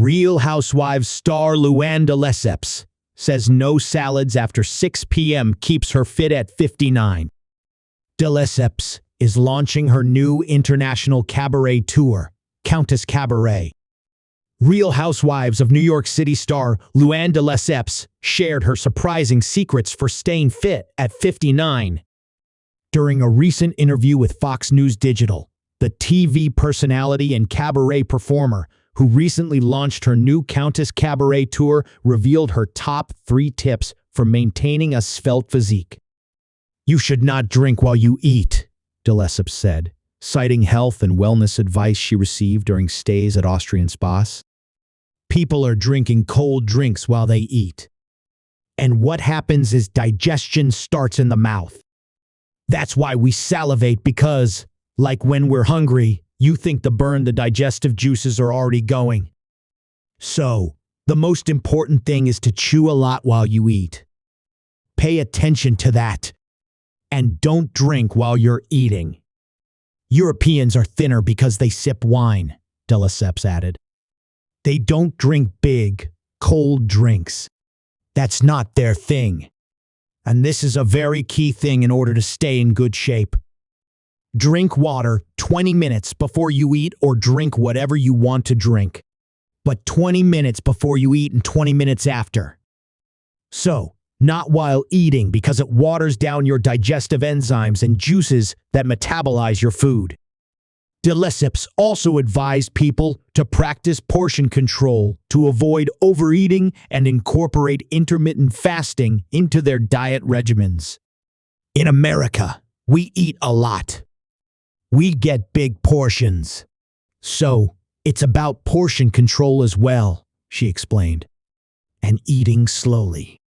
Real Housewives star Luann de Lesseps says no salads after 6 p.m. keeps her fit at 59. De Lesseps is launching her new international cabaret tour, Countess Cabaret. Real Housewives of New York City star Luann de Lesseps shared her surprising secrets for staying fit at 59. During a recent interview with Fox News Digital, the TV personality and cabaret performer who recently launched her new Countess Cabaret tour revealed her top 3 tips for maintaining a svelte physique. "You should not drink while you eat," de Lesseps said, citing health and wellness advice she received during stays at Austrian spas. "People are drinking cold drinks while they eat. And what happens is digestion starts in the mouth. That's why we salivate because, like when we're hungry, you think the digestive juices are already going. So, the most important thing is to chew a lot while you eat. Pay attention to that. And don't drink while you're eating. Europeans are thinner because they sip wine," de Lesseps added. "They don't drink big, cold drinks. That's not their thing. And this is a very key thing in order to stay in good shape. Drink water 20 minutes before you eat or drink whatever you want to drink. But 20 minutes before you eat and 20 minutes after. So, not while eating because it waters down your digestive enzymes and juices that metabolize your food." De Lesseps also advised people to practice portion control to avoid overeating and incorporate intermittent fasting into their diet regimens. "In America, we eat a lot. We get big portions. So, it's about portion control as well," she explained. "And eating slowly.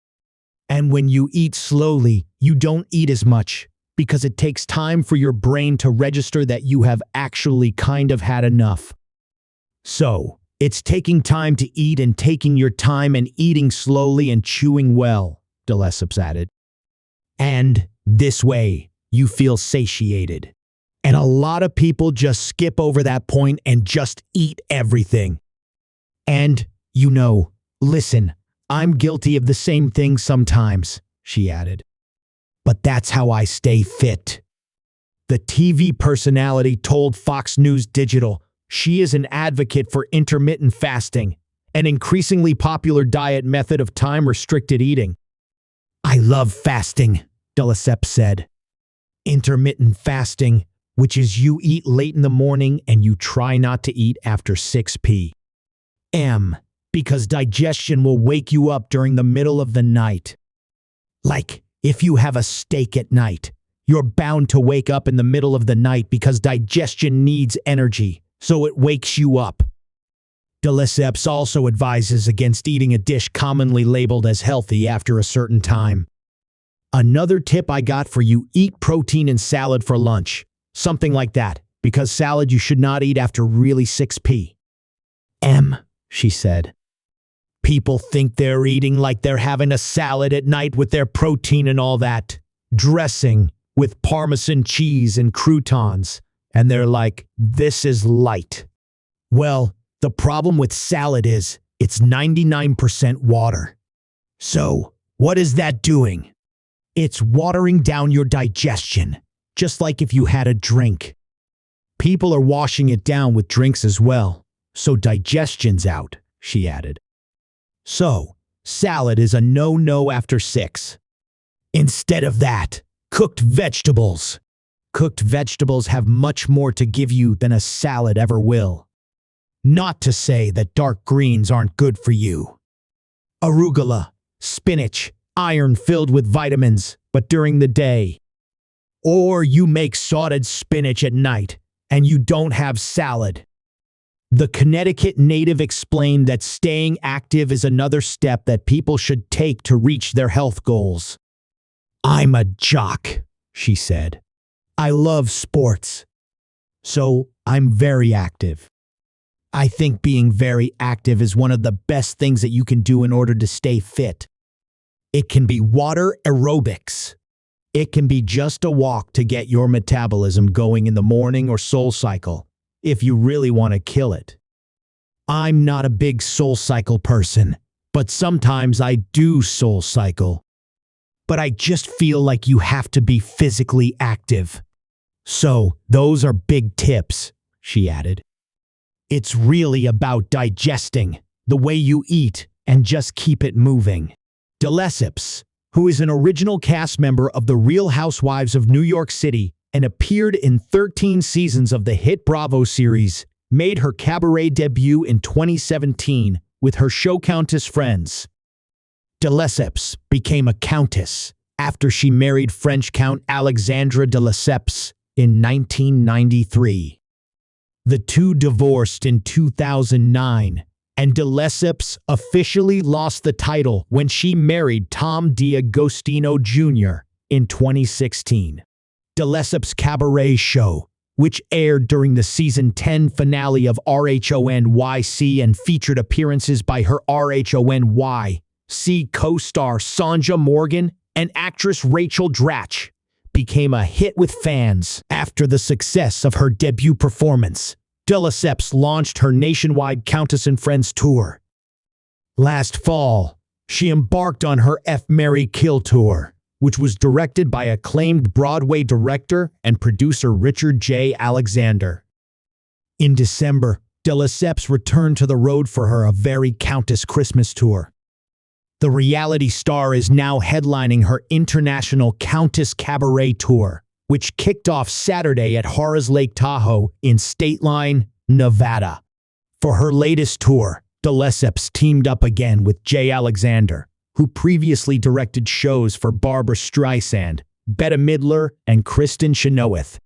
And when you eat slowly, you don't eat as much because it takes time for your brain to register that you have actually kind of had enough. So, it's taking time to eat and taking your time and eating slowly and chewing well," de Lesseps added. "And this way, you feel satiated. And a lot of people just skip over that point and just eat everything. And, listen, I'm guilty of the same thing sometimes," she added. "But that's how I stay fit." The TV personality told Fox News Digital she is an advocate for intermittent fasting, an increasingly popular diet method of time-restricted eating. "I love fasting," de Lesseps said. "Intermittent fasting, which is you eat late in the morning and you try not to eat after 6 p.m. because digestion will wake you up during the middle of the night. Like, if you have a steak at night, you're bound to wake up in the middle of the night because digestion needs energy, so it wakes you up." De Lesseps also advises against eating a dish commonly labeled as healthy after a certain time. "Another tip I got for you, eat protein and salad for lunch. Something like that, because salad you should not eat after really 6 p.m., she said. "People think they're eating like they're having a salad at night with their protein and all that dressing with Parmesan cheese and croutons, and they're like, this is light. Well, the problem with salad is it's 99% water. So, what is that doing? It's watering down your digestion. Just like if you had a drink. People are washing it down with drinks as well, so digestion's out," she added. "So, salad is a no-no after 6. Instead of that, cooked vegetables. Cooked vegetables have much more to give you than a salad ever will. Not to say that dark greens aren't good for you. Arugula, spinach, iron filled with vitamins, but during the day. Or you make sauteed spinach at night, and you don't have salad." The Connecticut native explained that staying active is another step that people should take to reach their health goals. "I'm a jock," she said. "I love sports. So, I'm very active. I think being very active is one of the best things that you can do in order to stay fit. It can be water aerobics. It can be just a walk to get your metabolism going in the morning or SoulCycle, if you really want to kill it. I'm not a big soul cycle person, but sometimes I do soul cycle. But I just feel like you have to be physically active. So, those are big tips, she added. It's really about digesting, the way you eat, and just keep it moving. De Lesseps, who is an original cast member of The Real Housewives of New York City and appeared in 13 seasons of the hit Bravo series, made her cabaret debut in 2017 with her show Countess Friends. De Lesseps became a countess after she married French Count Alexandre de Lesseps in 1993. The two divorced in 2009, and de Lesseps officially lost the title when she married Tom D'Agostino Jr. in 2016. De Lesseps' cabaret show, which aired during the season 10 finale of RHONYC and featured appearances by her RHONYC co-star Sonja Morgan and actress Rachel Dratch, became a hit with fans. After the success of her debut performance, de Lesseps launched her nationwide Countess and Friends tour. Last fall, she embarked on her F. Marry Kill tour, which was directed by acclaimed Broadway director and producer Richard J. Alexander. In December, de Lesseps returned to the road for her A Very Countess Christmas tour. The reality star is now headlining her international Countess Cabaret tour, which kicked off Saturday at Harrah's Lake Tahoe in State Line, Nevada. For her latest tour, de Lesseps teamed up again with J. Alexander, who previously directed shows for Barbra Streisand, Bette Midler, and Kristen Chenoweth.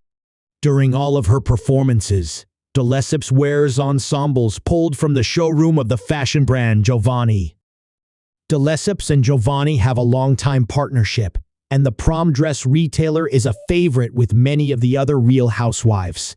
During all of her performances, de Lesseps wears ensembles pulled from the showroom of the fashion brand Giovanni. De Lesseps and Giovanni have a long-time partnership, and the prom dress retailer is a favorite with many of the other Real Housewives.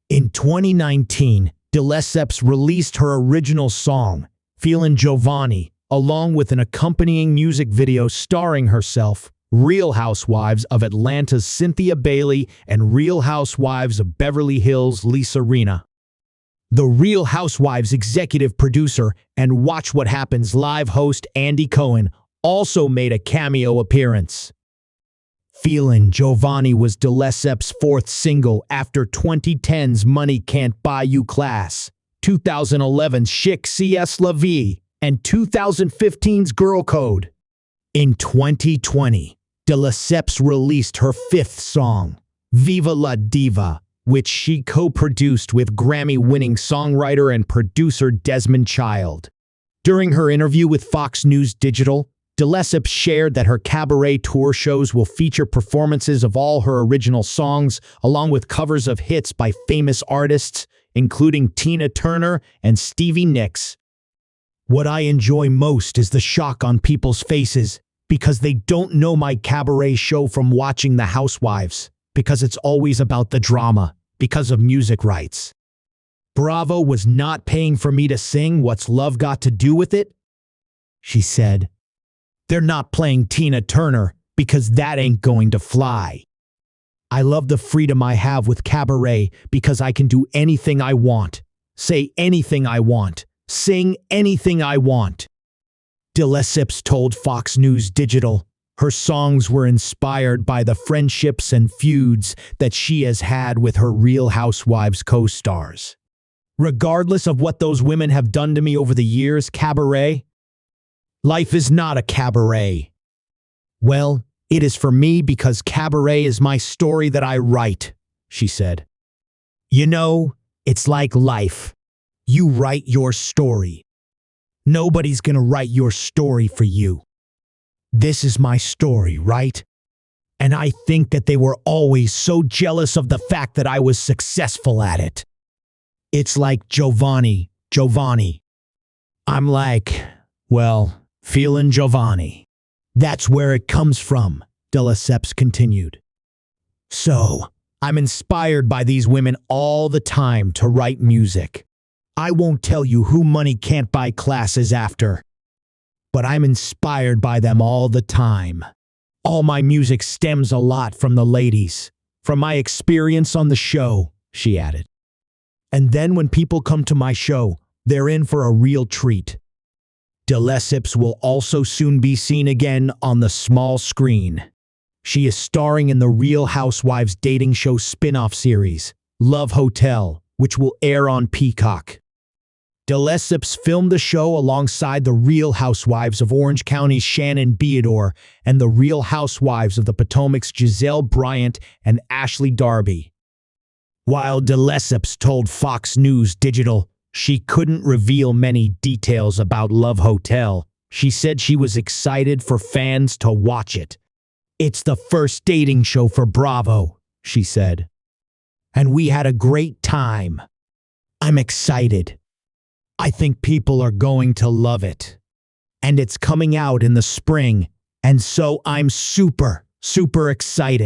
In 2019, de Lesseps released her original song, Feelin' Giovanni, along with an accompanying music video starring herself, Real Housewives of Atlanta's Cynthia Bailey and Real Housewives of Beverly Hills' Lisa Rinna. The Real Housewives executive producer and Watch What Happens live host Andy Cohen also made a cameo appearance. Feelin' Giovanni was de Lesseps' fourth single after 2010's Money Can't Buy You Class, 2011's Chic C'est La Vie, and 2015's Girl Code. In 2020, de Lesseps released her fifth song, Viva La Diva, which she co-produced with Grammy-winning songwriter and producer Desmond Child. During her interview with Fox News Digital, de Lesseps shared that her cabaret tour shows will feature performances of all her original songs, along with covers of hits by famous artists, including Tina Turner and Stevie Nicks. What I enjoy most is the shock on people's faces, because they don't know my cabaret show from watching The Housewives, because it's always about the drama, because of music rights. Bravo was not paying for me to sing What's Love Got to Do with It? She said. They're not playing Tina Turner because that ain't going to fly. I love the freedom I have with cabaret because I can do anything I want, say anything I want, sing anything I want. De Lesseps told Fox News Digital her songs were inspired by the friendships and feuds that she has had with her Real Housewives co-stars. Regardless of what those women have done to me over the years, cabaret, life is not a cabaret. Well, it is for me because cabaret is my story that I write, she said. You know, it's like life. You write your story. Nobody's gonna write your story for you. This is my story, right? And I think that they were always so jealous of the fact that I was successful at it. It's like Giovanni. I'm like, well, feelin' Giovanni. That's where it comes from, de Lesseps continued. So, I'm inspired by these women all the time to write music. I won't tell you who Money Can't Buy Class is after, but I'm inspired by them all the time. All my music stems a lot from the ladies, from my experience on the show, she added. And then when people come to my show, They're in for a real treat. De Lesseps will also soon be seen again on the small screen. She is starring in the Real Housewives dating show spin-off series, Love Hotel, which will air on Peacock. De Lesseps filmed the show alongside the Real Housewives of Orange County's Shannon Beador and the Real Housewives of the Potomac's Giselle Bryant and Ashley Darby. While De Lesseps told Fox News Digital she couldn't reveal many details about Love Hotel, she said she was excited for fans to watch it. "It's the first dating show for Bravo," she said. "And we had a great time. I'm excited. I think people are going to love it. And it's coming out in the spring, and so I'm super excited."